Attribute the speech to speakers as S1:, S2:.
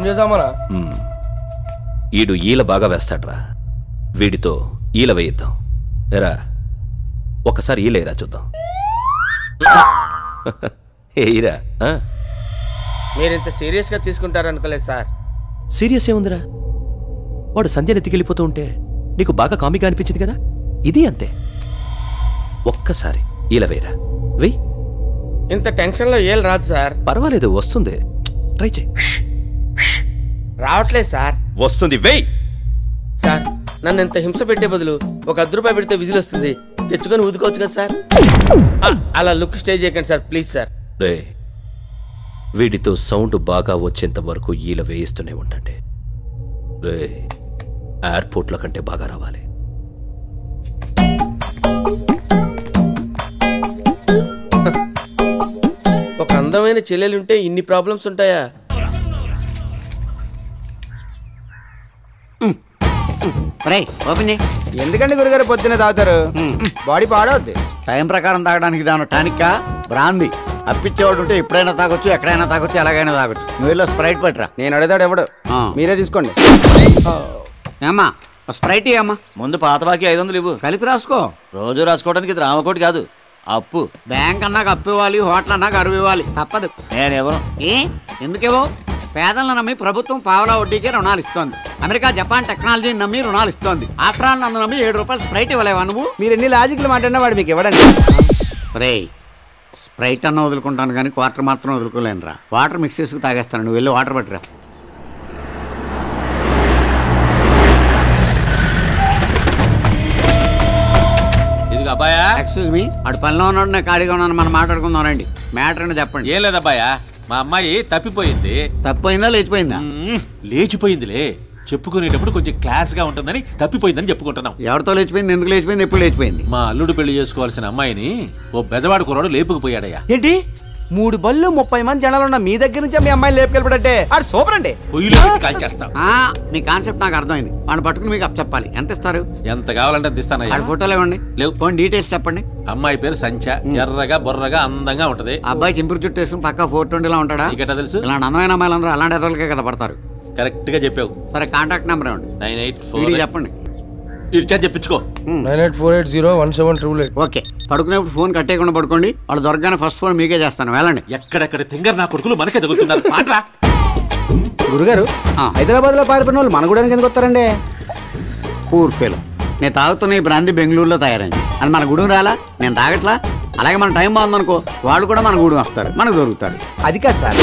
S1: చేద్దామనా?
S2: ఈడు ఈల బాగా వేస్తాడ్రా, వీడితో ఈల వేయిద్దాం. ఎరా ఒక్కసారి ఈలేరా చూద్దాం. ఏరా
S1: మీరింత సీరియస్గా తీసుకుంటారనుకోలేదు సార్.
S2: సీరియస్ ఏముందిరా, వాడు సంధ్యను ఎత్తికెళ్ళిపోతూ ఉంటే నీకు బాగా కామిగా అనిపించింది కదా, ఇది అంతే. ఒక్కసారి ఈల వేయరా, వెయ్యి.
S1: ఇంత టెన్షన్లో ఏం రాదు సార్.
S2: పర్వాలేదు, వస్తుంది, ట్రై చేయి.
S1: రావట్లేదు సార్.
S2: వస్తుంది, వెయ్యి.
S1: సార్ నన్ను ఇంత హింస పెట్టే బదులు ఒక 10 రూపాయలు పెడితే విజిల్ వస్తుంది, తెచ్చుకొని ఊదుకోవచ్చు కదా సార్. అలా లుక్ స్టే చేయకండి సార్, ప్లీజ్ సార్.
S2: రే, వీడితో సౌండ్ బాగా వచ్చేంత వరకు ఈల వేయిస్తూనే ఉండండి. రే, ఎయిర్పోర్ట్ల కంటే బాగా రావాలి.
S1: ఒక అందమైన చెల్లెలుంటే ఇన్ని ప్రాబ్లమ్స్ ఉంటాయా?
S3: ఎందుకంటే గురుగారు పొద్దున్న తాగుతారు, బాడీ పాడవద్ది. టైం ప్రకారం తాగడానికి దాని టానిక్కా బ్రాంది. అప్పించేవాడు ఉంటే ఎప్పుడైనా తాగొచ్చు, ఎక్కడైనా తాగొచ్చు, ఎలాగైనా తాగొచ్చు. నువ్వు వెళ్ళి స్ప్రైట్ పట్టరా. నేను అడుగుతాడు ఎవడు, మీరే తీసుకోండి. ఏమ్మా స్ప్రైట్ అమ్మా.
S4: ముందు పాత బాకీ 500 ఇవ్వు, కలిపి రాసుకో. రోజు రాసుకోవడానికి ఇది రామకోటి కాదు, అప్పు.
S3: బ్యాంక్ అన్నాక అప్పు ఇవ్వాలి, హోటల్ అన్నాక అరువు ఇవ్వాలి, తప్పదు.
S4: నేనెవరు?
S3: ఎందుకేవో పేదలను నమ్మి ప్రభుత్వం పావలా వడ్డీకే రుణాలు ఇస్తోంది. అమెరికా జపాన్ టెక్నాలజీని నమ్మి రుణాలు ఇస్తోంది. ఆఫ్టర్ ఆల్ నన్ను నమ్మి 7 రూపాయలు స్ప్రైట్ ఇవ్వలేవా నువ్వు? మీరు ఎన్ని లాజిక్లు మాట్లాడినా వాడు మీకు ఇవ్వడండి. రే, స్ప్రైట్ అన్న వదులుకుంటాను కానీ క్వార్టర్ మాత్రం వదులుకోలేను రా. వాటర్ మిక్స్ చేసుకు తాగేస్తాను, నువ్వు వెళ్ళి వాటర్ పట్టురా.
S4: ఇది అబ్బాయా.
S3: ఎక్స్క్యూజ్ మీ, అటు పనిలో ఉన్నాడు, నేను ఖాళీగా ఉన్నాను, మనం మాట్లాడుకుందాం రండి. మ్యాటర్ అని చెప్పండి.
S4: ఏం లేదబ్బాయా, మా అమ్మాయి తప్పిపోయింది.
S3: తప్పిపోయిందా లేచిపోయిందా?
S4: లేచిపోయిందిలే, చెప్పుకునేటప్పుడు కొంచెం క్లాస్ గా ఉంటుందని తప్పిపోయిందని చెప్పుకుంటున్నాం.
S3: ఎవరితో లేచిపోయింది, ఎందుకు లేచిపోయింది, ఎప్పుడు లేచిపోయింది?
S4: మా అల్లుడు పెళ్లి చేసుకోవాల్సిన అమ్మాయిని ఓ బెజవాడు కుర్రాడు లేపుకుపోయాడయ్యా.
S3: ఏంటి 3 బళ్ళు 30 మంది జనాలు ఉన్న మీ దగ్గర నుంచే మీ అమ్మాయిని లేపుకెళ్ళిపడంటే అది సూపర్ అండి.
S4: పొయ్యిలో కాల్ చేస్తాం.
S3: మీ కాన్సెప్ట్ నాకు అర్థమైంది. వాడిని పట్టుకుని మీకు అప్ చెప్పాలి. ఎంత ఇస్తారు?
S4: ఎంత కావాలంటే అంత ఇస్తానయ్యా.
S3: ఫోటోలు ఇవ్వండి.
S4: లేవు,
S3: పోనీ డీటెయిల్స్ చెప్పండి.
S4: అమ్మాయి పేరు సంచ, ఎర్రగా బొర్రగా అందంగా ఉంటది.
S3: అబ్బాయి చింపురు చుట్టూ వేసుకుని పక్క 420 ఉంటాడా?
S4: నీకెట్టా తెలుసు?
S3: ఇలాంటి అందమైన అమ్మాయిలందరూ అలాంటి ఎదలకే కదా పడతారు.
S4: కరెక్ట్ గా చెప్పావు.
S3: సరే కాంటాక్ట్ నెంబర్ ఇవ్వండి.
S4: 984
S3: చెప్పండి.
S4: చెప్పించుకో.
S1: 9848017888.
S3: ఓకే, పడుకునేప్పుడు ఫోన్ కట్టేయకుండా పడుకోండి. వాళ్ళు దొరకగానే ఫస్ట్ ఫోన్ మీకే చేస్తాను, వెళ్ళండి.
S4: ఎక్కడెక్కడ తింగర్ నా కొడుకులు మనకే తగులుతున్నారు. పాట్రా
S3: గురుగారు, హైదరాబాద్ లో పారిపోయిన వాళ్ళు మన గుడానికి ఎందుకు వస్తారండి? పూర్ఫేలు, నేను తాగుతున్న ఈ బ్రాంతి బెంగళూరులో తయారైంది. అది మన గుడి రాలా, నేను తాగట్లా. అలాగే మన టైం బాగుందనుకో, వాళ్ళు కూడా మన గూడెం వస్తారు, మనకు దొరుకుతారు. అది కాదు సార్.